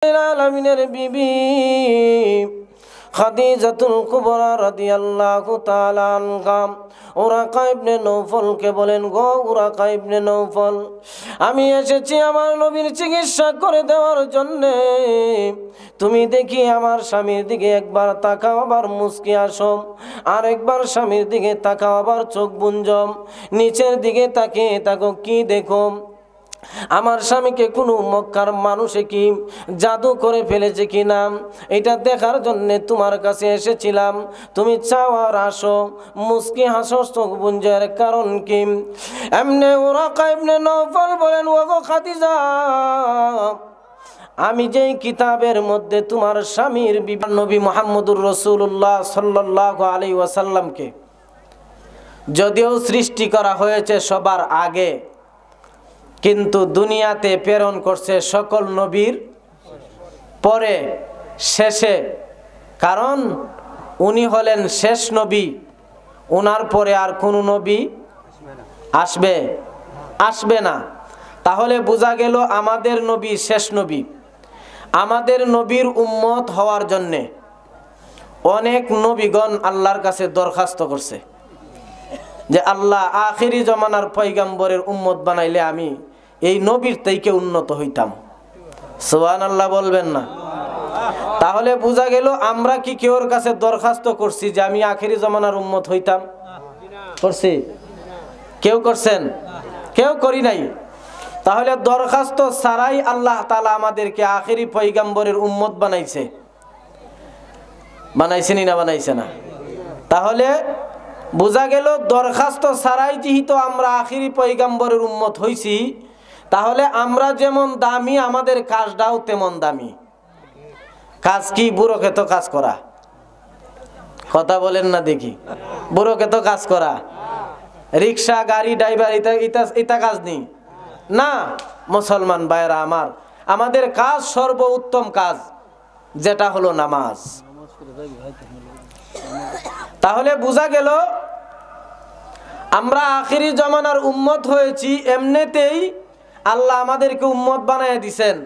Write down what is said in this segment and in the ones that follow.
আলামিনের বিবি খাদিজাতুল কুবরা রাদিয়াল্লাহু তাআলা আনহা উরাকা ইবনে নওফলকে বলেন, গো উরাকা ইবনে নওফল, আমি এসেছি আমার নবীর চিকিৎসা করে দেওয়ার জন্যে। তুমি দেখি আমার স্বামীর দিকে একবার তাকাও, আবার মুস্কি আসো, আর একবার স্বামীর দিকে তাকাও, আবার চোখ বুঞ্জম, নিচের দিকে তাকিয়ে তাকো, কি দেখো? আমার স্বামীকে কোনো মক্কার মানুষে কি জাদু করে ফেলেছে কিনা এটা দেখার জন্য তোমার কাছে এসেছিলাম। তুমি চাও আর আসো, মুস্কি হাসো, চোখ বুঞ্জের কারণ কি? এমনি উরাকা ইবনে নওফল বলেন, ওগো খাদিজা, আমি যেই কিতাবের মধ্যে তোমার স্বামীর নবী মুহাম্মদুর রাসূলুল্লাহ সাল্লাল্লাহু আলাইহি ওয়াসাল্লামকে যদিও সৃষ্টি করা হয়েছে সবার আগে, কিন্তু দুনিয়াতে প্রেরণ করছে সকল নবীর পরে, শেষে। কারণ উনি হলেন শেষ নবী, ওনার পরে আর কোনো নবী আসবে না। তাহলে বোঝা গেল আমাদের নবী শেষ নবী। আমাদের নবীর উম্মত হওয়ার জন্যে অনেক নবীগণ আল্লাহর কাছে দরখাস্ত করছে যে আল্লাহ আখিরি জমানার পয়গম্বরের উম্মত বানাইলে আমি এই নবীর থেকে উন্নত হইতাম। সুবহানাল্লাহ বলবেন না? তাহলে বোঝা গেল আমরা কি কেউর কাছে দরখাস্ত করছি যে আমি আখিরি জমানার উম্মত হইতাম? করছি? কেউ করছেন? কেউ করি নাই। তাহলে দরখাস্ত ছাড়াই আল্লাহ তাআলা আমাদেরকে আখিরি পয়গম্বরের উম্মত বানাইছেন না বানাইছে না? তাহলে বোঝা গেল দরখাস্ত ছাড়াই যেহেতু আমরা আখিরি পয়গম্বরের উম্মত হইছি, তাহলে আমরা যেমন দামি আমাদের কাজটাও তেমন দামি। কাজ কি? বুড়ো খেত কাজ করা। কথা বলেন না দেখি। বুড়ো খেত কাজ করা, রিক্সা গাড়ি ড্রাইভার এটা কাজ নেই না। মুসলমান ভাইরা আমার, আমাদের কাজ সর্বোত্তম কাজ, যেটা হলো নামাজ। তাহলে বোঝা গেল আমরা আখিরি জমানার উম্মত হয়েছি এমনিতেই, আল্লাহ আমাদেরকে উম্মত বানায় দিছেন,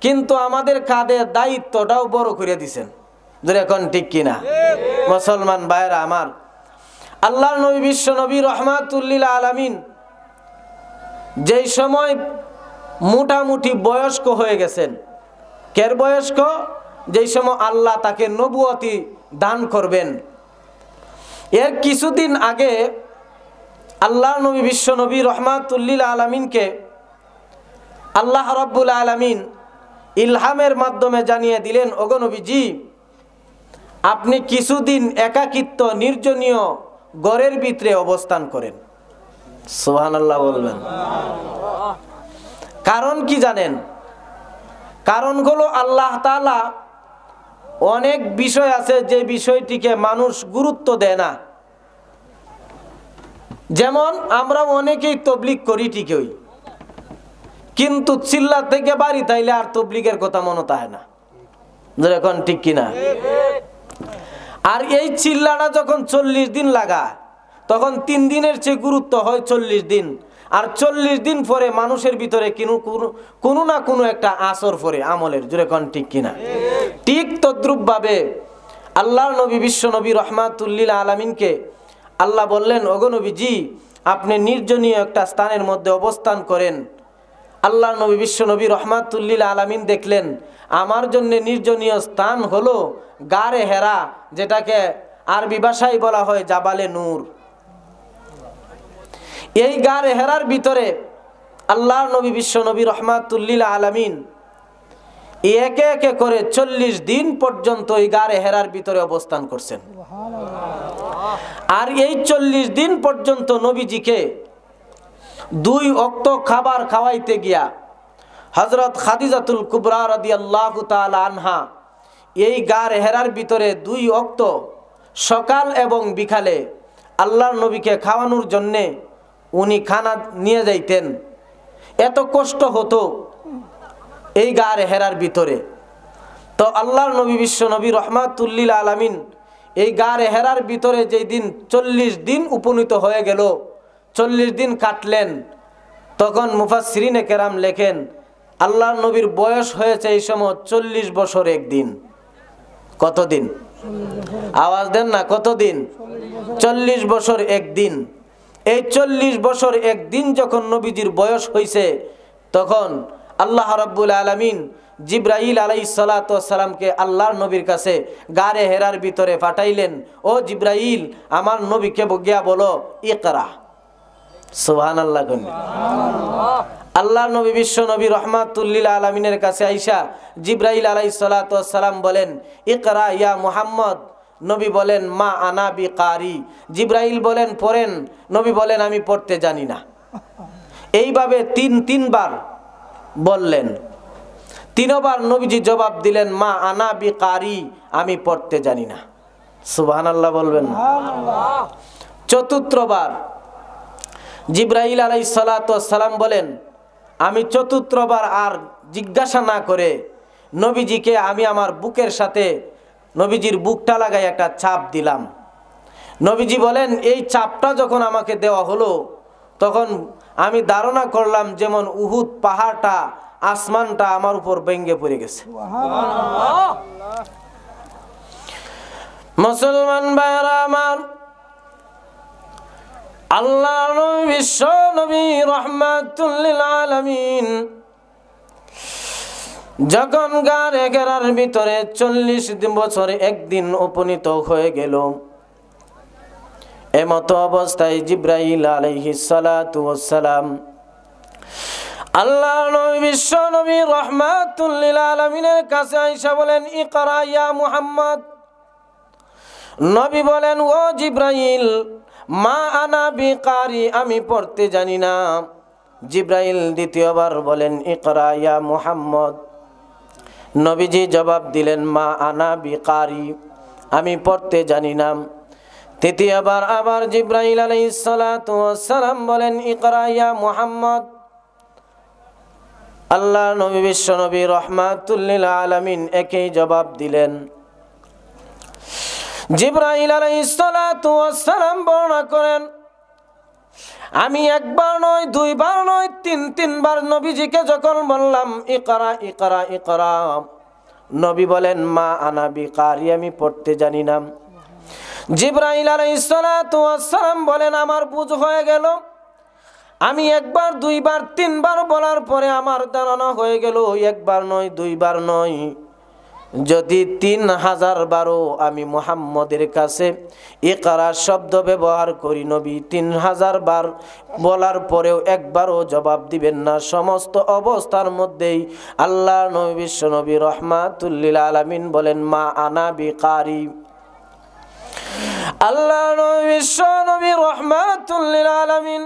কিন্তু আমাদের কাঁধে দায়িত্বটাও বড় করে দিছেন। এখন ঠিক কিনা মুসলমান ভাইরা আমার? আল্লাহর নবী বিশ্ব নবী রহমাতুল লিল আলামিন যেই সময় মোটামুটি বয়স্ক হয়ে গেছেন, কের বয়স্ক? যেই সময় আল্লাহ তাকে নবুয়তি দান করবেন, এর কিছুদিন আগে আল্লাহর নবী বিশ্ব নবী রহমাতুল লিল আলামিনকে আল্লাহ রাব্বুল আলামিন ইলহামের মাধ্যমে জানিয়ে দিলেন, ওগো নবীজি, আপনি কিছুদিন একাকিত্ব নির্জনীয় ঘরের ভিতরে অবস্থান করেন। সুবহানাল্লাহ বলবেন। কারণ কি জানেন? কারণ হলো আল্লাহ তাআলা অনেক বিষয় আছে যে বিষয়টিকে মানুষ গুরুত্ব দেয় না। যেমন আমরা অনেকেই তবলিগ করি ঠিকই, কিন্তু চিল্লা থেকে বাড়ি তাইলে আর তবলিগের কথা মনে থাকে না। এখন ঠিক কিনা? আর এই চিল্লাটা যখন 40 দিন লাগা, তখন 3 দিনের চেয়ে গুরুত্ব হয় 40 দিন। আর 40 দিন পরে মানুষের ভিতরে কোনো না কোনো একটা আসর পরে আমলের। এখন ঠিক কিনা? ঠিক তদ্রুপ ভাবে আল্লাহর নবী বিশ্ব নবী রহমাতুল লিল আলামিনকে আল্লাহ বললেন, ওগো নবীজি, আপনি নির্জনীয় একটা স্থানের মধ্যে অবস্থান করেন। আল্লাহর নবী বিশ্ব নবী রহমাতুল লিল আলামিন দেখলেন আমার জন্য নির্জনীয় স্থান হলো গারে হেরা, যেটাকে আরবি ভাষায় বলা হয় জাবালে নূর। এই গারে হেরার ভিতরে আল্লাহর নবী বিশ্ব নবী রহমাতুল লিল আলামিন একে একে করে 40 দিন পর্যন্ত এই গারে হেরার ভিতরে অবস্থান করছেন। আর এই 40 দিন পর্যন্ত নবীজিকে 2 ওয়াক্ত খাবার খাওয়াইতে গিয়া হযরত খাদিজাতুল কুবরা রাদিয়াল্লাহু তাআলা আনহা এই গারে হেরার ভিতরে 2 ওয়াক্ত সকাল এবং বিকালে আল্লাহর নবীকে খাওয়ানোর জন্য উনি খানা নিয়ে যাইতেন। এত কষ্ট হতো এই গারে হেরার ভিতরে। তো আল্লাহর নবী বিশ্ব নবী রহমাতুল লিল আলামিন এই গারে হেরার ভিতরে যেই দিন 40 দিন উপনীত হয়ে গেল, 40 দিন কাটলেন, তখন মুফাসসিরিনে কেরাম লেখেন আল্লাহর নবীর বয়স হয়েছে এই সময় 40 বছর একদিন। কতদিন? আওয়াজ দেন না, কতদিন? 40 বছর একদিন। এই 40 বছর একদিন যখন নবীজির বয়স হয়েছে, তখন আল্লাহ রাব্বুল আলামিন জিব্রাইল আলাইহিস সালাতু ওয়াস সালামকে আল্লাহর নবীর কাছে গারে হেরার ভিতরে পাঠাইলেন। ও জিব্রাইল, আমার নবীকে গিয়া বলো ইকরা। সুবহানাল্লাহ। আল্লাহর নবী বিশ্ব নবী রহমাতুল লিল আলামিনের কাছে আইসা জিব্রাইল আলাইহিস সালাতু ওয়াস সালাম বলেন ইকরা ইয়া মুহাম্মদ। নবী বলেন মা আনা বিকারি। জিব্রাইল বলেন পড়েন। নবী বলেন আমি পড়তে জানি না। এইভাবে তিনবার বললেন। তিনবার নবীজি জবাব দিলেন মা আনা বিকারি, আমি পড়তে জানি না। সুবহানাল্লাহ বলবেন না? চতুর্থবার জিব্রাইল আলাইহিস সালাতু ওয়াস সালাম বলেন, আমি চতুর্থবার আর জিজ্ঞাসা না করে নবীজিকে আমি আমার বুকের সাথে নবীজির বুকটা লাগাই একটা চাপ দিলাম। নবীজি বলেন এই চাপটা যখন আমাকে দেওয়া হলো, তখন আমি ধারণা করলাম যেমন উহুদ পাহাড়টা, আসমানটা আমার উপর ভেঙে পড়ে গেছে। মুসলমান ভাইরা আমার, আল্লাহ নবী বিশ্ব নবী রহমাতুল লিল আলামিন যখন গারে ঘেরার ভিতরে 40 বছর একদিন উপনীত হয়ে গেল, এমত অবস্থায় জিব্রাইল আলাইহিস সালাতু ওয়াস সালাম আল্লাহ নবী বিশ্ব নবী রহমাতুল লিল আলামিনের কাছে আয়েশা বলেন ইকরা ইয়া মুহাম্মদ। নবী বলেন ও জিব্রাইল মা আনা বিকারি, আমি পড়তে জানি না। জিব্রাইল দ্বিতীয়বার বলেন ইকরা ইয়া মুহাম্মদ। নবীজি জবাব দিলেন মা আনা বিকারি, আমি পড়তে জানি না। তৃতীয়বার আবার জিব্রাইল আলাইহিস সালাতু ওয়াস সালাম বলেন ইকরা ইয়া মুহাম্মদ। আল্লাহ নবী বিশ্ব নবী রহমাতুল লিল আলামিন একই জবাব দিলেন। জিব্রাইল আলাইহিস সালাতু ওয়াস সালাম বর্ণনা করেন আমি একবার নয়, দুইবার নয়, তিনবার নবীজিকে যখন বললাম ইকরা ইকরা ইকরা, নবী বলেন মা আনা বিকারি, আমি পড়তে জানি না। জিব্রাইল আলাইহিস সালাতু ওয়াস সালাম বলেন আমার বুঝ হয়ে গেল। আমি একবার, দুইবার, তিনবার বলার পরে আমার ধারণা হয়ে গেল একবার নয়, দুইবার নয়, যদি 3000 বারও আমি মুহাম্মদের কাছে ইকরা শব্দ ব্যবহার করি, নবী 3000 বার বলার পরেও একবারও জবাব দিবেন না। সমস্ত অবস্থার মধ্যেই আল্লাহ নবী বিশ্ব নবী রহমাতুল লিল আলামিন বলেন মা আনা বিকারি। আল্লাহ নবী বিশ্ব নবী রহমাতুল লিল আলামিন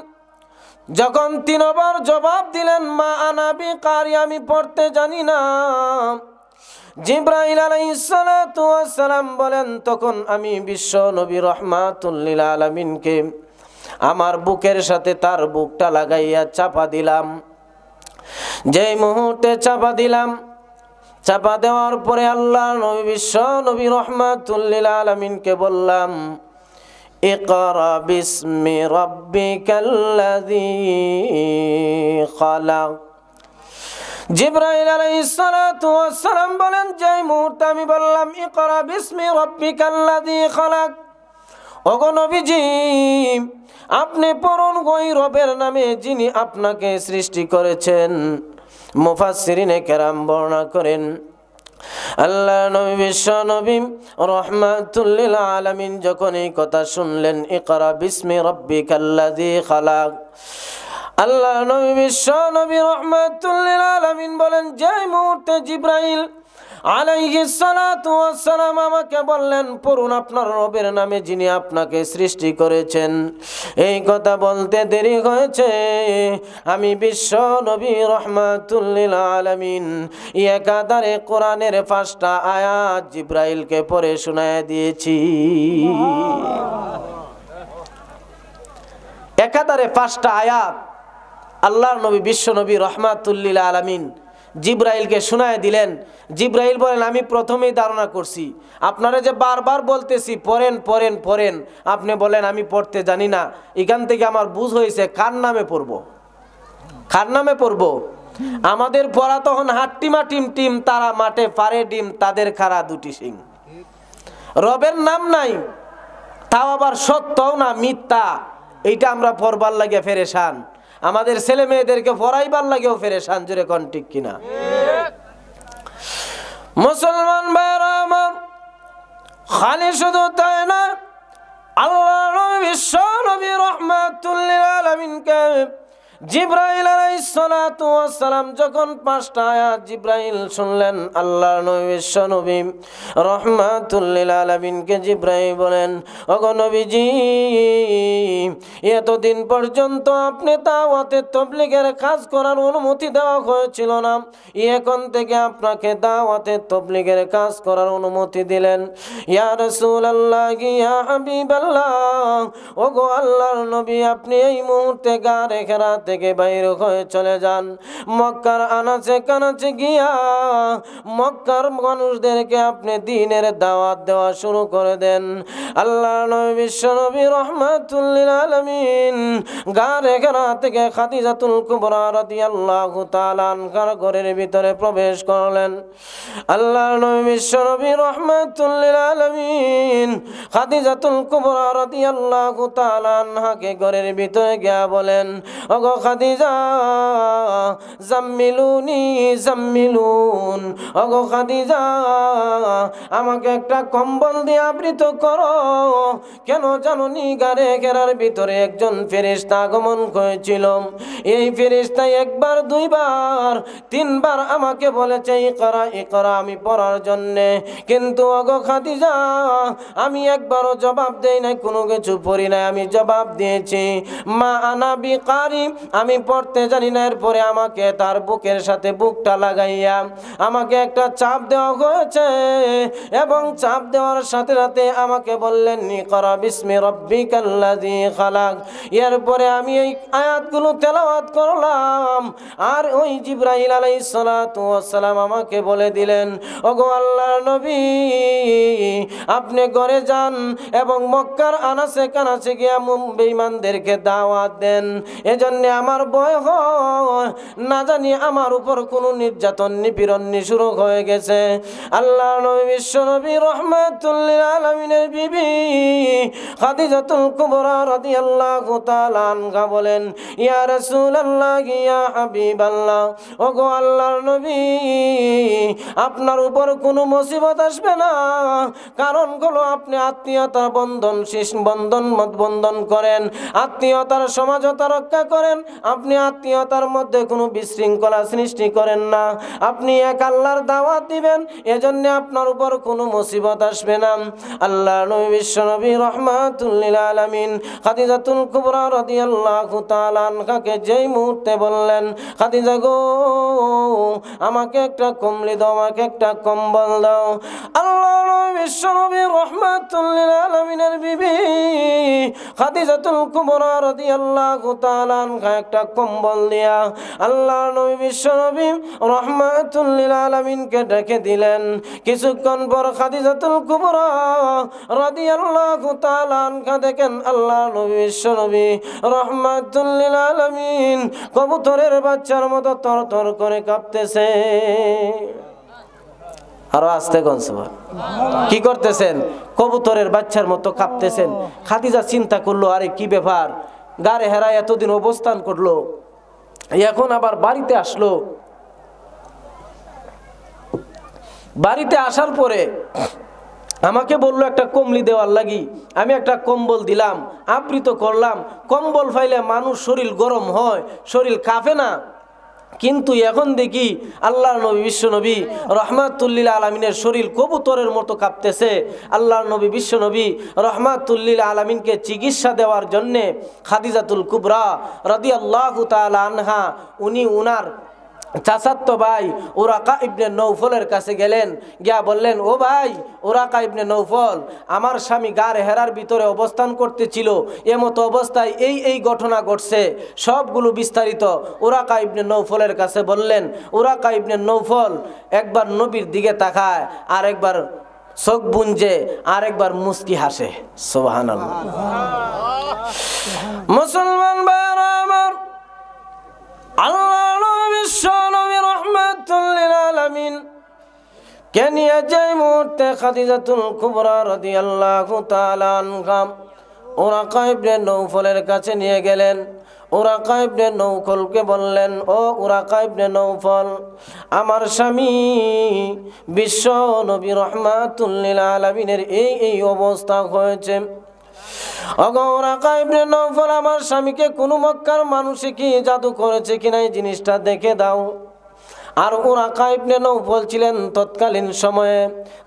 যখন 3বার জবাব দিলেন মা আনা বিকারি, আমি পড়তে জানি না, জিব্রাইল আলাইহিস সালাতু ওয়াস সালাম বলেন তখন আমি বিশ্ব নবী রহমাতুল লিল আলামিনকে আমার বুকের সাথে তার বুকটা লাগাইয়া চাপা দিলাম। যেই মুহূর্তে চাপা দিলাম, চাপা দেওয়ার পরে আল্লাহ নবী বিশ্ব নবী রহমাতুল লিল আলামিনকে বললাম ইকরা বিসমি রাব্বিকাল্লাযী খালাক। জিব্রাইল আলাইহিস সালাতু ওয়াস সালাম বলেন যেই মুহূর্তে আমি বললাম ইকরা বিসমি রাব্বিকাল্লাযী খালাক, ওগো নবীজি আপনি পড়ুন ওই রবের নামে যিনি আপনাকে সৃষ্টি করেছেন। মুফাসসিরিনে কেরাম বর্ণনা করেন আল্লাহ নবী বিশ্ব নবী রহমাতুল লিল আলামিন যখন এই কথা শুনলেন ইকরা বিসমি রাব্বিকাল্লাযী খালাক, আল্লাহ নবী বিশ্ব নবী রহমাতুল লিল আলামিন বলেন যে মুহূর্তে জিব্রাইল আলাইহিস সালাতু ওয়াস সালাম আমাকে বললেন পড়ুন আপনার রবের নামে যিনি আপনাকে সৃষ্টি করেছেন, এই কথা বলতে দেরি হয়েছে। আমি বিশ্ব নবী রহমাতুল লিল আলামিন একাধারে কোরআনের 5টা আয়াত জিব্রাইলকে পড়ে শোনায় দিয়েছি। একাধারে 5টা আয়াত আল্লাহর নবী বিশ্ব নবী রহমাতুল লিল আলামিন জিব্রাইলকে শোনায় দিলেন। জিব্রাইল বলেন আমি প্রথমেই ধারণা করছি, আপনারা যে বারবার বলতেছি পড়েন পড়েন পড়েন, আপনি বলেন আমি পড়তে জানি না। এখান থেকে আমার বুঝ হয়েছে কার নামে পড়ব, কার নামে পড়ব? আমাদের পড়া তখন হাট্টিমা টিম টিম, তারা মাঠে পারে ডিম, তাদের খাড়া দুটি সিং। রবের নাম নাই, তাও আবার সত্যও না, মিথ্যা। এইটা আমরা পড়বার লাগে ফেরেশান, আমাদের ছেলে মেয়েদেরকে পড়াইবার লাগেও ফেরেশান। জোরে কোন ঠিক কিনা? মুসলমান ভাইরা আমার, খালি শুধু তাই না, আল্লাহ বিশ্ব নবী রাহমাতুল লিল আলামিনকে জিবরাইল আলাইহিস সালাতু ওয়াস সালাম যখন 5টা আয়াত জিবরাইল শুনলেন, আল্লাহর নবী বিশ্ব নবী রাহমাতুল লিল আলামিনকে জিবরাইল বলেন, ওগো নবীজি, এতদিন পর্যন্ত আপনি দাওয়াতে তাবলীগের কাজ করার অনুমতি দেওয়া হয়েছিল না, এখন থেকে আপনাকে দাওয়াতে তাবলীগের কাজ করার অনুমতি দিলেন। ইয়া রাসূলুল্লাহ, ইয়া হাবিবাল্লাহ, ওগো আল্লাহর নবী, আপনি এই মুহূর্তে গারে হেরা থেকে বাইর হয়ে চলে যান, মক্কার আনাচে কানাচে গিয়া মক্কার মানুষদেরকে আপনি দ্বীনের দাওয়াত দেওয়া শুরু করে দেন। আল্লাহর নবী বিশ্ব নবী রাহমাতুল লিল আলামিন গারে হেরা থেকে খাদিজাতুল কুবরা রাদিয়াল্লাহু তাআলা আনহার ঘরের ভিতরে প্রবেশ করলেন। আল্লাহর নবী বিশ্ব নবী রাহমাতুল লিল আলামিন খাদিজাতুল কুবরা রাদিয়াল্লাহু তাআলা আনহাকে ঘরের ভিতরে গিয়া বলেন, ওগো খাদিজা, জাম্মিলুনি জাম্মিলুন, ওগো খাদিজা, আমাকে একটা কম্বল দিয়ে আবৃত করো। কেন জানোনি, গারে ঘেরার ভিতরে একজন ফেরেশতা আগমন করেছিল। এই ফেরেশতা একবার, দুইবার, তিনবার আমাকে বলেছে ইকরা ইকরা, আমি পড়ার জন্যে, কিন্তু ওগো খাদিজা, আমি একবারও জবাব দেই নাই, কোনো কিছু পড়ি নাই। আমি জবাব দিয়েছি, মা আনা বিকারি, আমি পড়তে জানি না। এরপরে আমাকে তার বুকের সাথে বুকটা লাগাইয়া আমাকে একটা চাপ দেওয়া হয়েছে, এবং চাপ দেওয়ার সাথে সাথে আমাকে বললেন, ইকরা বিসমি রাব্বিকাল্লাযী খালাক। এরপরে আমি এই আয়াতগুলো তেলাওয়াত করলাম, আর ওই জিবরাইল আলাইহিস সালাতু ওয়াস সালাম আমাকে বলে দিলেন, ওগো আল্লাহর নবী, আপনি ঘরে যান এবং মক্কার আনাচে কানাচে গিয়া বেঈমানদেরকে দাওয়াত দেন। এজন্য আমার ভয় হয়, না জানি আমার উপর কোনো নির্যাতন নিপীড়ন শুরু হয়ে গেছে। আল্লাহর নবী বিশ্ব নবী রাহমাতুল লিল আলামিনের বিবি খাদিজাতুল কুবরা রাদিয়াল্লাহু তাআলা আনহা বলেন, ইয়া রাসূলুল্লাহ, ইয়া হাবিবাল্লাহ, ওগো আল্লাহর নবী, আপনার উপর কোনো মুসিবত আসবে না, কারণ হলো আপনি আত্মীয়তার বন্ধন করেন, আত্মীয়তার সমাজতা রক্ষা করেন, আপনি আত্মীয়তার মধ্যে কোনো বিশৃঙ্খলা সৃষ্টি করেন না, আপনি এক আল্লাহর দাওয়াত দিবেন, এজন্য আপনার উপর কোনো মুসিবত আসবে না। আল্লাহর নবী বিশ্ব নবী রাহমাতুল লিল আলামিন খাদিজাতুল কুবরা রাদিয়াল্লাহু তাআলা আনহাকে যেই মুহূর্তে বললেন, খাদিজা গো, আমাকে একটা কম্বল দাও, আমাকে একটা কম্বল দাও। আল্লাহর নবী বিশ্ব নবী রাহমাতুল লিল আলামিনের বিবি খাদিজাতুল কুবরা রাদিয়াল্লাহু তাআলা আনহা একটা কম্বল দিয়া আল্লাহর নবী বিশ্ব নবী রাহমাতুল লিল আলামিনকে ডেকে দিলেন। কিছুক্ষণ পর খাদিজাতুল কুবরা রাদিয়াল্লাহু তাআলা আনহা দেখেন আল্লাহর নবী বিশ্ব নবী রাহমাতুল লিল আলামিন কবুতরের বাচ্চার মতো তরতর করে কাঁপতেছে। আরো আস্তে কোন সুবহান, কি করতেছেন? কবুতরের বাচ্চার মতো কাঁপতেছেন। খাদিজা চিন্তা করলো, আরে কি ব্যাপার, গারে হেরা এতদিন অবস্থান করলো, এখন আবার বাড়িতে আসলো। বাড়িতে আসার পরে আমাকে বললো একটা কম্বল দেওয়ার লাগি, আমি একটা কম্বল দিলাম, আবৃত করলাম। কম্বল ফাইলে মানুষ শরীর গরম হয়, শরীর কাঁপে না। কিন্তু এখন দেখি আল্লাহর নবী বিশ্ব নবী রাহমাতুল লিল আলামিনের শরীর কবুতরের মতো কাঁপতেছে। আল্লাহর নবী বিশ্ব নবী রাহমাতুল লিল আলামিনকে চিকিৎসা দেওয়ার জন্যে খাদিজাতুল কুবরা রাদিয়াল্লাহু তাআলা আনহা উনি উনার চাচাতো ভাই উরাকা ইবনে নৌফলের কাছে গেলেন, গিয়া বললেন, ও ভাই উরাকা ইবনে নৌফল, আমার স্বামী গারে হেরার ভিতরে অবস্থান করতেছিল, এমতো অবস্থায় এই ঘটনা ঘটছে, সবগুলো বিস্তারিত উরাকা ইবনে নৌফলের কাছে বললেন। উরাকা ইবনে নৌফল একবার নবীর দিকে তাকায়, আর একবার চোখ বুঞ্জে, আর একবার মুস্কি হাসে। সুবহানাল্লাহ। মুসলমান ভাইরা আমার, আল্লাহ বিশ্ব নবী রাহমাতুল লিল আলামিন কে নিয়ে যেই মুহূর্তে খাদিজাতুল কুবরা রাদিয়াল্লাহু তাআলা আনহা ওরাকা ইবনে নৌফলের কাছে নিয়ে গেলেন। ওরাকা ইবনে নৌফলকে বললেন, ও ওরাকা ইবনে নৌফল, আমার স্বামী বিশ্ব নবী রাহমাতুল লিল আলামিনের এই অবস্থা হয়েছে। ওগো ওরাকা ইবনে নৌফল, আমার স্বামীকে কোনো মক্কার মানুষে কি জাদু করেছে কিনা এই জিনিসটা দেখে দাও। আর ওরাকা ইবনে নৌফল ছিলেন তৎকালীন সময়ে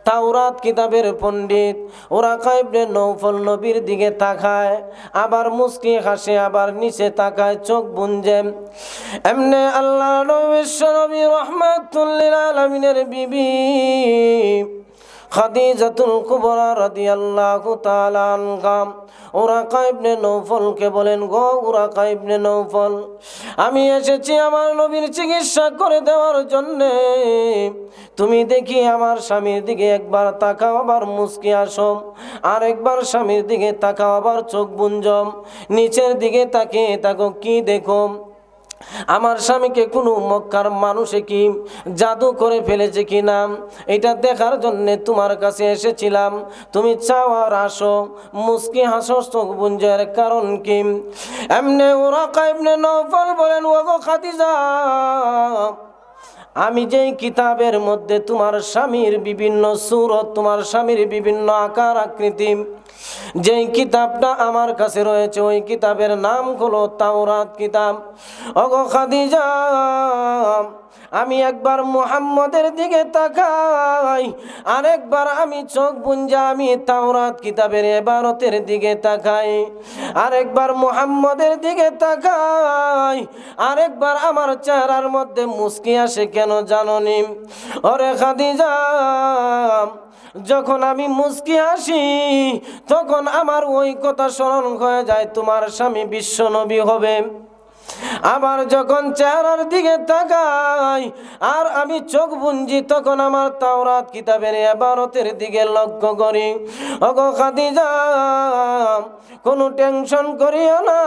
তাওরাত কিতাবের পণ্ডিত। ওরাকা ইবনে নৌফল নবীর দিকে তাকায়, আবার মুস্কি হাসে, আবার নিচে তাকায়, চোখ বুঞ্জে। এমনে আল্লাহ বিশ্ব নবী রাহমাতুল লিল আলামিনের বিবি খাদিজাতুল কুবরা রাদিয়াল্লাহু তাআলা আনহা ওরাকা ইবনে নৌফলকে বলেন, গো ওরাকা ইবনে নৌফল, আমি এসেছি আমার নবীর চিকিৎসা করে দেওয়ার জন্যে। তুমি দেখি আমার স্বামীর দিকে একবার তাকাও, আবার মুস্কি আসো, আর একবার স্বামীর দিকে তাকাও, আবার চোখ বুঞ্জম, নিচের দিকে তাকিয়ে তাকো, কি দেখো? আমার স্বামীকে কোনো মক্কার মানুষে কি জাদু করে ফেলেছে কি না এটা দেখার জন্য তোমার কাছে এসেছিলাম। তুমি চাও আর আসো, মুস্কি হাসো, চোখ বুঞ্জার কারণ কি? এমনি ওরাকা ইবনে নৌফল বলেন, ওগো খাদিজা, আমি যেই কিতাবের মধ্যে তোমার স্বামীর বিভিন্ন সূরত, তোমার স্বামীর বিভিন্ন আকার আকৃতি, যেই কিতাবটা আমার কাছে রয়েছে ওই কিতাবের নাম হলো তাওরাত কিতাব। ওগো খাদিজা, আমি একবার মুহাম্মদের দিকে তাকাই, আরেকবার আমি চোখ বুঞ্জা আমি তাওরাত কিতাবের ইবারতের দিকে তাকাই, আরেকবার মুহাম্মদের দিকে তাকাই, আরেকবার আমার চেহারার মধ্যে মুস্কি আসে। কেন জানোনি? ওরে খাদিজা, যখন আমি মুস্কি হাসি তখন আমার ওই কথা স্মরণ হয়ে যায় তোমার স্বামী বিশ্ব নবী হবে। আবার যখন চেহারার দিকে তাকাই আর আমি চোখ বুঞ্জি তখন আমার তাওরাত কিতাবের ইবারতের দিকে লক্ষ্য করি। ওগো খাদিজা, কোনো টেনশন করিও না,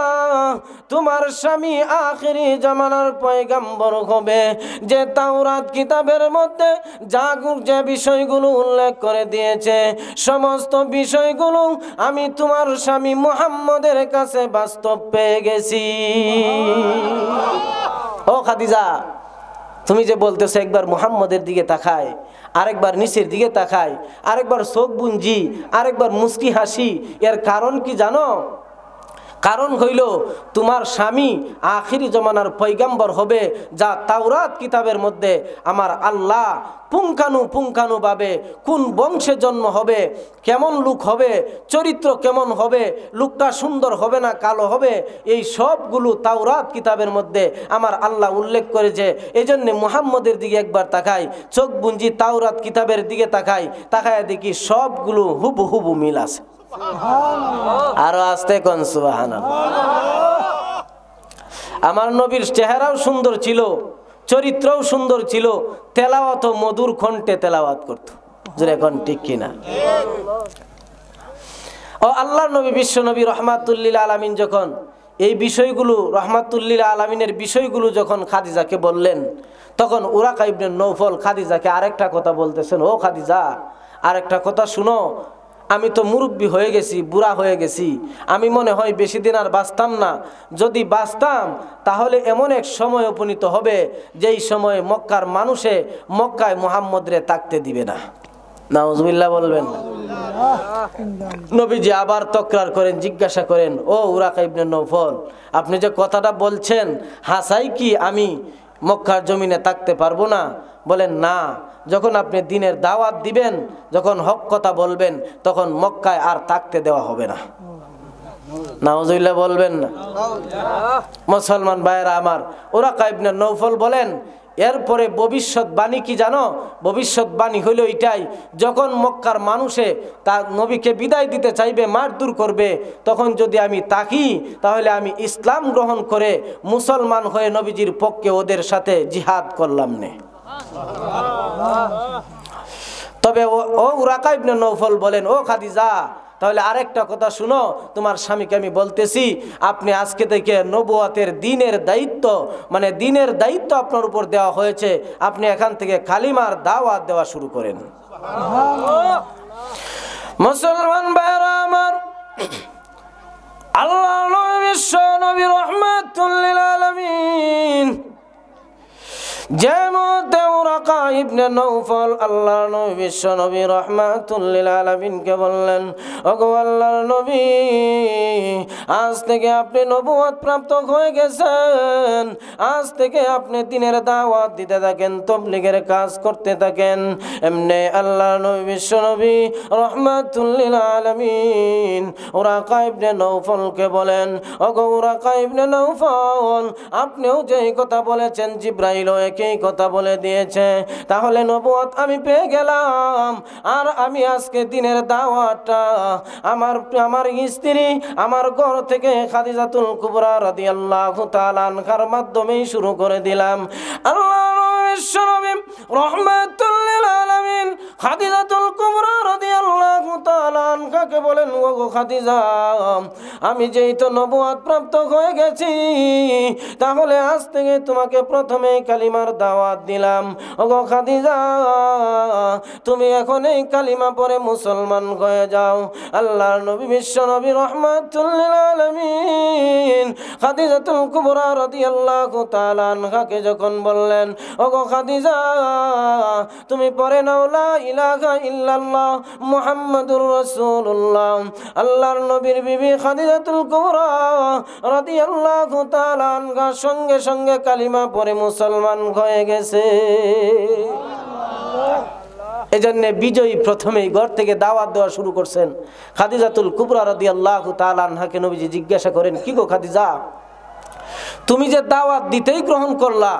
তোমার স্বামী আখিরি জামানার পয়গম্বর হবে। যে তাওরাত কিতাবের মধ্যে যে বিষয়গুলো উল্লেখ করে দিয়েছে সমস্ত বিষয়গুলো আমি তোমার স্বামী মুহাম্মদের কাছে বাস্তব পেয়ে গেছি। ও খাদিজা, তুমি যে বলতেছো একবার মুহাম্মদের দিকে তাকায়, আরেকবার নিচের দিকে তাকায়, আরেকবার চোখ বুঞ্জি, আরেকবার মুস্কি হাসি, এর কারণ কি জানো? কারণ হইল তোমার স্বামী আখিরি জমানার পয়গম্বর হবে, যা তাওরাত কিতাবের মধ্যে আমার আল্লাহ পুঙ্খানুপুঙ্খানুভাবে কোন বংশে জন্ম হবে, কেমন লোক হবে, চরিত্র কেমন হবে, লোকটা সুন্দর হবে না কালো হবে, এই সবগুলো তাওরাত কিতাবের মধ্যে আমার আল্লাহ উল্লেখ করেছে। এই জন্যে মুহাম্মদের দিকে একবার তাকাই, চোখ বুঞ্জি তাওরাত কিতাবের দিকে তাকাই, তাকায় দেখি সবগুলো হুবহু মিল আছে। আরো আস্তে কোন সুবহানাল্লাহ। আমার নবীর চেহারাও সুন্দর ছিল, চরিত্রও সুন্দর ছিল, তেলাওয়াত মধুর কণ্ঠে তেলাওয়াত করত। জোরে কোন ঠিক কিনা? ও আল্লাহর নবী বিশ্ব নবী রাহমাতুল লিল আলামিন যখন এই বিষয়গুলো রাহমাতুল লিল আলামিনের বিষয়গুলো যখন খাদিজাকে বললেন, তখন ওরাকা ইবনে নৌফল খাদিজাকে আরেকটা কথা বলতেছেন, ও খাদিজা, আরেকটা কথা শুনো, আমি তো মুরব্বী হয়ে গেছি, বুড়া হয়ে গেছি, আমি মনে হয় বেশি দিন আর বাঁচতাম না। যদি বাঁচতাম তাহলে এমন এক সময় উপনীত হবে যেই সময় মক্কার মানুষে মক্কায় মুহাম্মদরে তাকতে দিবে না। নাউজুবিল্লাহ বলবেন। নবীজি আবার তকরার করেন, জিজ্ঞাসা করেন, ও ওরাকা ইবনে নৌফল, আপনি যে কথাটা বলছেন হাসাই কি আমি মক্কার জমিনে থাকতে পারবো না? বলেন না, যখন আপনি দিনের দাওয়াত দিবেন, যখন হক কথা বলবেন, তখন মক্কায় আর থাকতে দেওয়া হবে না। নাউজুবিল্লাহ বলবেন না। মুসলমান ভাইয়েরা আমার, ওরাকা ইবনে নৌফল বলেন, এরপরে ভবিষ্যৎবাণী কি জানো? ভবিষ্যৎবাণী হইল এটাই, যখন মক্কার মানুষে তার নবীকে বিদায় দিতে চাইবে, মারধর করবে, তখন যদি আমি তাকি তাহলে আমি ইসলাম গ্রহণ করে মুসলমান হয়ে নবীজির পক্ষে ওদের সাথে জিহাদ করলাম নে। তবে ও ওরাকা ইবনে নৌফল বলেন, ও খাদিজা, তাহলে আরেকটা কথা শুনো, তোমার স্বামীকে আমি বলতেছি, আপনি আজকে থেকে নবুয়তের দিনের দায়িত্ব, মানে দিনের দায়িত্ব আপনার উপর দেওয়া হয়েছে, আপনি এখান থেকে কালিমার দাওয়াত দেওয়া শুরু করেন। মুসলমান ভাইরা আমার, আল্লাহ নবী বিশ্ব নবী রাহমাতুল লিল আলামিন যেমতে ওরাকা ইবনে নওফল আল্লাহর নবী বিশ্ব নবী রাহমাতুল লিল আলামিনকে বললেন, ওগো আল্লাহর নবী, আজ থেকে আপনি নবুয়ত প্রাপ্ত হয়ে গেছেন, আজ থেকে আপনি দিনের দাওয়াত দিতে থাকেন, তাবলীগের কাজ করতে থাকেন। এমনি আল্লাহর নবী বিশ্ব নবী রাহমাতুল লিল আলামিন ওরাকা ইবনে নওফলকে বলেন, ওগো ওরাকা ইবনে নওফল, আপনিও যেই কথা বলেছেন জিবরাইল একই কথা বলে দিয়েছে, তাহলে নবুয়ত আমি পেয়ে গেলাম। আর আমি আজকে দিনের দাওয়াতটা আমার স্ত্রী, আমার ঘর থেকে খাদিজাতুল কুবরা রাদিয়াল্লাহু তাআলা আনহার মাধ্যমেই শুরু করে দিলাম। আল্লাহর বিশ্বনবী রাহমাতুল লিল আলামিন খাদিজাতুল কুবরা রাদিয়াল্লাহু তাআলা আনহাকে বলেন, ওগো খাদিজা, আমি যেই তো নবুয়ত প্রাপ্ত হয়ে গেছি, তাহলে আজ থেকে তোমাকে প্রথমে কালিমার দাওয়াত দিলাম। ওগো খাদিজা, তুমি এখন এই কালিমা পড়ে মুসলমান হয়ে যাও। আল্লাহর নবী বিশ্ব নবী রাহমাতুল লিল আলামিন খাদিজাতুল কুবরা রাদিয়াল্লাহু তাআলা আনহাকে যখন বললেন, ওগো খাদিজা, তুমি পড়ে নাও লা ইলাহা ইল্লাল্লাহ মুহাম্মাদুর রাসূলুল্লাহ। আল্লাহর নবীর বিবি খাদিজাতুল কুবরা রাদিয়াল্লাহু তাআলা আনহা সঙ্গে সঙ্গে কালিমা পড়ে মুসলমান হয়ে গেছে। এজন্য বিজয়ী প্রথমেই ঘর থেকে দাওয়াত দেওয়া শুরু করছেন। খাদিজাতুল কুবরা রাদিয়াল্লাহু তাআলা আনহাকে নবীজি জিজ্ঞাসা করেন, কি গো খাদিজা, তুমি যে দাওয়াত দিতেই গ্রহণ করলা,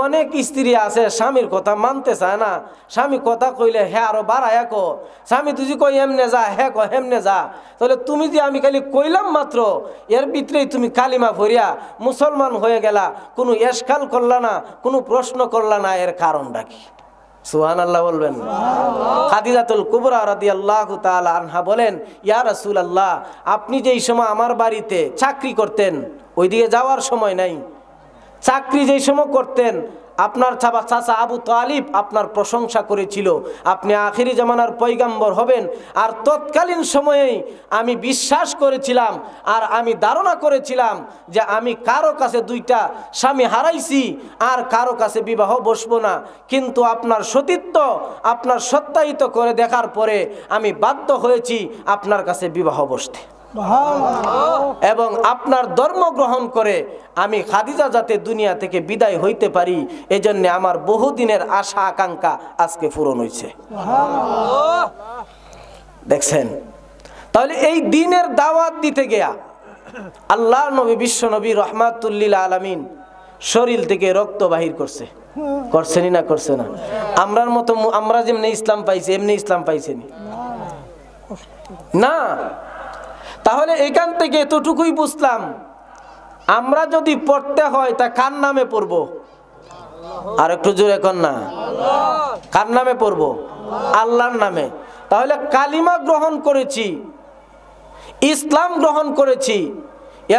অনেক স্ত্রী আছে স্বামীর কথা মানতে চায় না, স্বামী কথা কইলে হ্যাঁ আরো বাড়ায় কো, স্বামী তুই কই এমনে যা, হ্যাঁ কো হেমনে যা, তাহলে তুমি যে আমি খালি কইলাম মাত্র, এর ভিতরেই তুমি কালিমা ভরিয়া মুসলমান হয়ে গেলা, কোনো এশকাল করলা না, কোনো প্রশ্ন করলা না, এর কারণটা কি? সুবহানাল্লাহ বলবেন। খাদিজাতুল কুবরা রাদিয়াল্লাহু তাআলা আনহা বলেন, ইয়া রাসূলুল্লাহ, আপনি যেই সময় আমার বাড়িতে চাকরি করতেন, ওইদিকে যাওয়ার সময় নাই, চাকরি যেই সময় করতেন, আপনার চাচা আবু তালিব আপনার প্রশংসা করেছিল, আপনি আখিরি জামানার পয়গাম্বর হবেন। আর তৎকালীন সময়েই আমি বিশ্বাস করেছিলাম, আর আমি ধারণা করেছিলাম যে আমি কারো কাছে দুইটা স্বামী হারাইছি, আর কারো কাছে বিবাহ বসবো না। কিন্তু আপনার সতীত্ব, আপনার সত্যায়িত করে দেখার পরে আমি বাধ্য হয়েছি আপনার কাছে বিবাহ বসতে, এবং আপনার ধর্ম গ্রহণ করে আমি খাদিজা যাতে দুনিয়া থেকে বিদায় হইতে পারি, এজন্য আমার বহুদিনের আশা আকাঙ্ক্ষা আজকে পূরণ হয়েছে। দেখছেন, তাহলে এই দিনের দাওয়াত দিতে গিয়া আল্লাহর নবী বিশ্ব নবী রাহমাতুল লিল আলামিন শরীর থেকে রক্ত বাহির করছে, করছেনি না? করছে না? আমরার মতো, আমরা যেমনি ইসলাম পাইছি এমনি ইসলাম পাইছেনি না। তাহলে এখান থেকে এতটুকুই বুঝলাম, আমরা যদি পড়তে হয় তা কার নামে পড়ব? আর একটু জোরে কর না, কার নামে পড়ব? আল্লাহর নামে। তাহলে কালিমা গ্রহণ করেছি, ইসলাম গ্রহণ করেছি,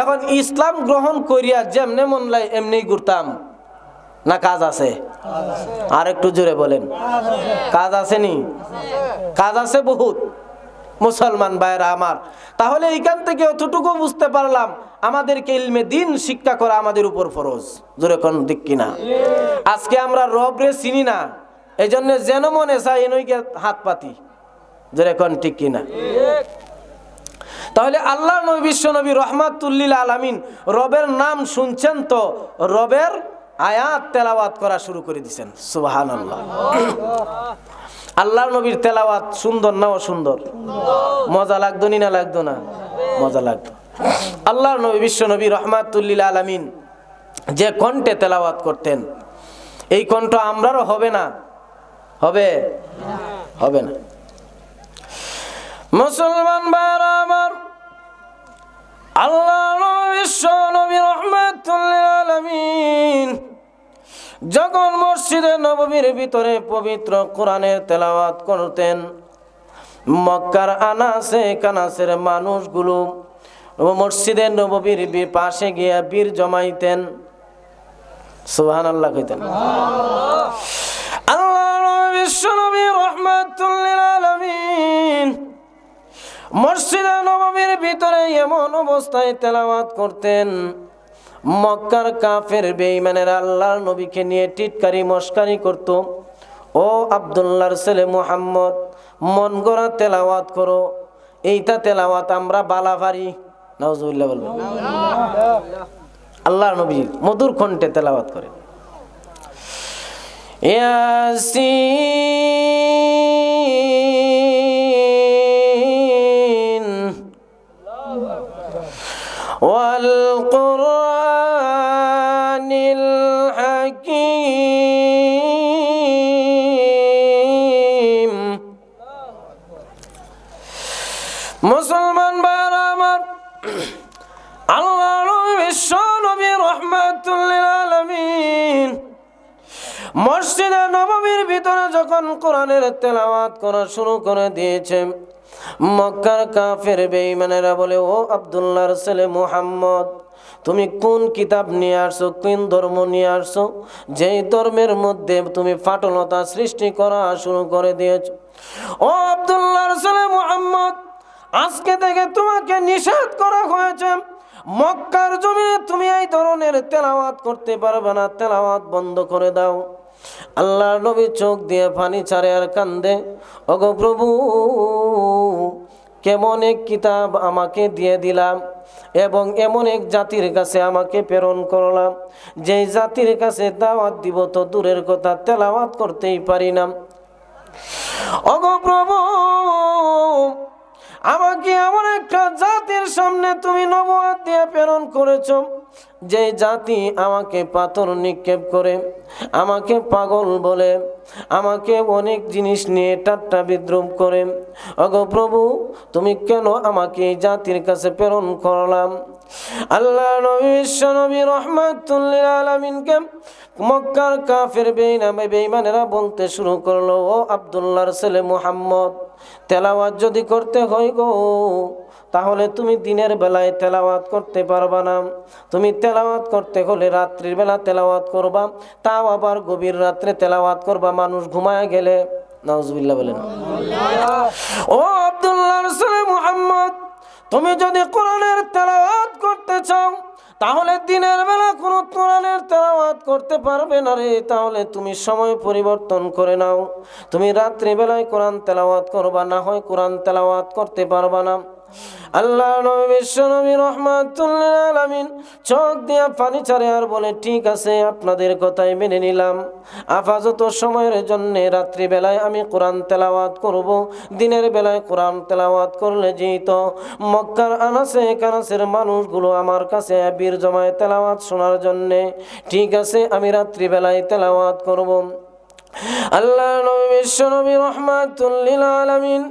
এখন ইসলাম গ্রহণ করিয়া যেমনে মন লাই এমনি ঘুরতাম না? কাজ আছে? আর একটু জোরে বলেন, কাজ আসেনি? কাজ আছে বহুত মুসলমান ভাইরা আমার। তাহলে এইখান থেকে অতটুকু বুঝতে পারলাম, আমাদেরকে ইলমে দিন শিক্ষা করা আমাদের উপর ফরজ। জোরে কোন দিক কিনা? আজকে আমরা রবরে চিনি না, এই জন্য যেন মনে চাই এনইকে হাত পাতি। জোরে কোন ঠিক কিনা? তাহলে আল্লাহ নবী বিশ্ব নবী রাহমাতুল লিল আলামিন রবের নাম শুনছেন তো রবের আয়াত তেলাওয়াত করা শুরু করে দিয়েছেন। সুবহানাল্লাহ। আল্লাহর নবীর তেলাওয়াত সুন্দর না অসুন্দর? মজা লাগতো না লাগতো না? মজা লাগতো। আল্লাহর নবী বিশ্ব নবী রাহমাতুল লিল আলামিন যে কণ্ঠে তেলাওয়াত করতেন, এই কণ্ঠ আমরারও হবে না? হবে? হবে না। মুসলমান ভাইরা আমার, আল্লাহর নবী বিশ্ব নবী রাহমাতুল লিল আলামিন যখন মসজিদে নববীর ভিতরে পবিত্র কোরআনের তেলাওয়াত করতেন, মক্কার আনাসে কানাসের মানুষগুলো মসজিদে নববীর পাশে গিয়া বীর জমাইতেন। সুবহানাল্লাহ কইতেন। আল্লাহর বিশ্ব নবী রাহমাতুল লিল আলামিন মসজিদে নববীর ভিতরে এমন অবস্থায় তেলাওয়াত করতেন, মক্কার কাফের বেঈমানেরা আল্লাহর নবীকে নিয়ে টিটকারি মস্কারি করত। ও আব্দুল্লাহর ছেলে মুহাম্মদ, মন গড়া তেলাওয়াত করো, এইটা তেলাওয়াত আমরা বালা পারি। নাউজুবিল্লাহ বলবেন। আল্লাহর নবী মধুর কণ্ঠে তেলাওয়াত করেন, ইয়াসিন ওয়াল কুরআনিল হাকীম। মুসলমান ভাইরা আমার, আল্লাহর বিশ্ব নবী রাহমাতুল লিল আলামিন মসজিদে নববীর ভিতরে যখন কোরআনের তেলাওয়াত করা শুরু করে দিয়েছে, মক্কার কাফের বেঈমানেরা বলে, ও আব্দুল্লাহর ছেলে মুহাম্মদ, তুমি কোন কিতাব নিয়ে আসছো, কোন ধর্ম নিয়ে আসছো, যেই ধর্মের মধ্যে তুমি ফাটলতা সৃষ্টি করা শুরু করে দিয়েছো। ও আব্দুল্লাহর ছেলে মুহাম্মদ, আজকে থেকে তোমাকে নিষেধ করা হয়েছে, মক্কার জমিনে তুমি এই ধরনের তেলাওয়াত করতে পারবে না, তেলাওয়াত বন্ধ করে দাও। আল্লাহর নবী চোখ দিয়ে পানি ছাড়ে আর কান্দে, ওগো প্রভু, কেমন এক কিতাব আমাকে দিয়ে দিলাম এবং এমন এক জাতির কাছে আমাকে প্রেরণ করলাম, যেই জাতির কাছে দাওয়াত দিব তো দূরের কথা, তেলাওয়াত করতেই পারি না। ওগো প্রভু, আমাকে এমন একটা জাতির সামনে তুমি নবুয়ত দিয়ে প্রেরণ করেছো, যে জাতি আমাকে পাথর নিক্ষেপ করে, আমাকে পাগল বলে, আমাকে অনেক জিনিস নিয়ে ঠাট্টা বিদ্রুপ করে। ওগো প্রভু, তুমি কেন আমাকে এই জাতির কাছে প্রেরণ করলাম? আল্লাহ নবী বিশ্ব নবী রাহমাতুল লিল আলামিনকে মক্কার কাফের বেঈমানেরা বলতে শুরু করলো, ও আব্দুল্লাহর ছেলে মুহাম্মদ, তেলাওয়াত যদি করতে হয় গো, তাহলে তুমি দিনের বেলায় তেলাওয়াত করতে পারবা না। তুমি তেলাওয়াত করতে হলে রাত্রির বেলা তেলাওয়াত করবা, তাও আবার গভীর রাত্রে তেলাওয়াত করবা, মানুষ ঘুমায় গেলে। নাউজুবিল্লাহ বলেন। ও আব্দুল্লাহর ছেলে মুহাম্মদ, তুমি যদি কোরআনের তেলাওয়াত করতে চাও, তাহলে দিনের বেলা কোনো কোরআনের তেলাওয়াত করতে পারবে না রে, তাহলে তুমি সময় পরিবর্তন করে নাও, তুমি রাত্রি বেলায় কোরআন তেলাওয়াত করবা, না হয় কোরআন তেলাওয়াত করতে পারবা না। আল্লাহ নবী বিশ্ব নবী রাহমাতুল লিল আলামিন চোখ দিয়ে পানি ছাড়ে আর বলে, ঠিক আছে, আপনাদের কথাই মেনে নিলাম, আপাতত সময়ের জন্য রাত্রি বেলায় আমি কোরআন তেলাওয়াত করব, দিনের বেলায় কোরআন তেলাওয়াত করলে যেহেতু মক্কার আনাসে কানাসের মানুষগুলো আমার কাছে বীর জমায় তেলাওয়াত শোনার জন্য, ঠিক আছে, আমি রাত্রি বেলায় তেলাওয়াত করব। আল্লাহ নবী বিশ্ব নবী রাহমাতুল লিল আলামিন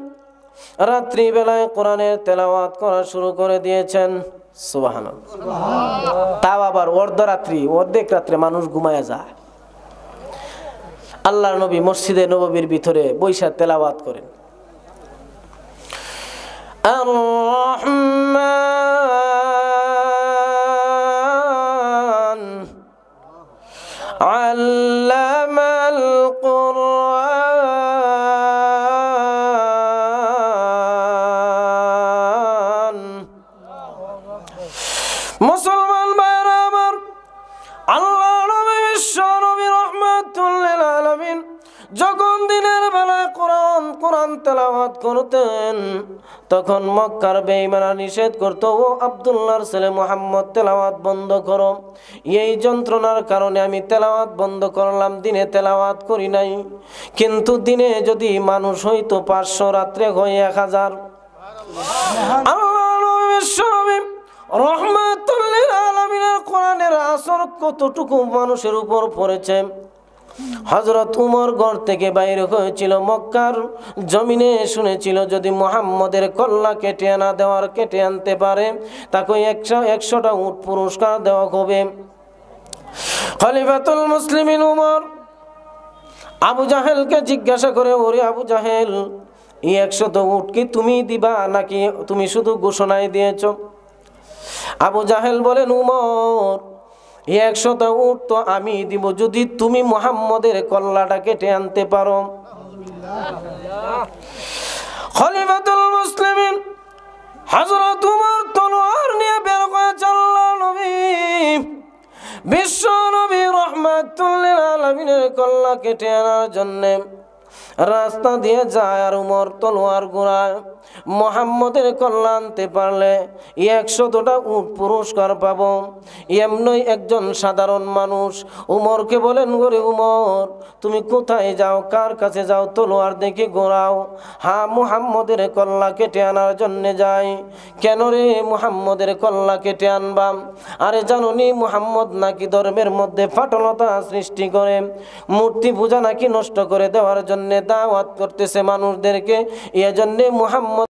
রাত্রি বেলায় কোরআনের তেলাওয়াত করা শুরু করে দিয়েছেন। সুবহানাল্লাহ। তাও আবার অর্ধরাত্রি, অর্ধেক রাত্রে মানুষ ঘুমায় যায়, আল্লাহর নবী মসজিদে নববীর ভিতরে বৈশা তেলাওয়াত করেন। আর রহমান আল্লামাল কুরআন। মুসলমান ভাইরা আমার, আল্লাহ নবী বিশ্ব নবী রাহমাতুল লিল আলামিন যখন দিনের বেলায় কোরআন তেলাওয়াত করতেন, তখন মক্কার বেঈমানরা নিষেধ করত, ও আব্দুল্লাহর ছেলে মুহাম্মদ, তেলাওয়াত বন্ধ করো। এই যন্ত্রণার কারণে আমি তেলাওয়াত বন্ধ করলাম, দিনে তেলাওয়াত করি নাই। কিন্তু দিনে যদি মানুষ হইতো 500, রাত্রে হয় 1000। আল্লাহ নবী বিশ্ব নবী রাহমাতুল লিল আলামিনের কোরআনের আসর কতটুকু মানুষের উপর পড়েছে। হযরত উমর ঘর থেকে বাইরে হয়েছিল, মক্কার জমিনে শুনেছিল যদি মুহাম্মদের কল্লা কেটে আনতে পারে, তাকে 100টা উট পুরস্কার দেওয়া হবে। খলিফাতুল মুসলিমিন উমর আবু জাহেলকে জিজ্ঞাসা করে, ওরে আবু জাহেল, এই 100 উট কি তুমি দিবা নাকি তুমি শুধু ঘোষণায় দিয়েছ? আবু জাহেল বলেন, উমর, 100 উট তো আমি দিব যদি তুমি মুহাম্মদের কল্লাটা কেটে আনতে পারো। খলিফাতুল মুসলিমিন হযরত উমর তলোয়ার নিয়ে বের হয়েছে আল্লাহর নবী বিশ্ব নবী রাহমাতুল লিল আলামিনের কল্লা কেটে আনার জন্য রাস্তা দিয়ে যায়। আর উমর তলোয়ার ঘোরায়। মুহাম্মদের কল্লা আনতে পারলে 100টা উট পুরস্কার পাবো। এমনি একজন সাধারণ মানুষ উমরকে বলেন, গরে উমর, তুমি কোথায় যাও, কার কাছে যাও? তলোয়ার দেখে ঘোরাও। হ্যাঁ, মুহাম্মদের কল্লা কেটে আনার জন্য যাই। কেন রে মুহাম্মদের কল্লা কেটে আনবাম? আরে জানুনি মুহাম্মদ নাকি ধর্মের মধ্যে ফাটলতা সৃষ্টি করে, মূর্তি পূজা নাকি নষ্ট করে দেওয়ার জন্য দাওয়াত করতেছে মানুষদেরকে। এজন্য মুহাম্মদ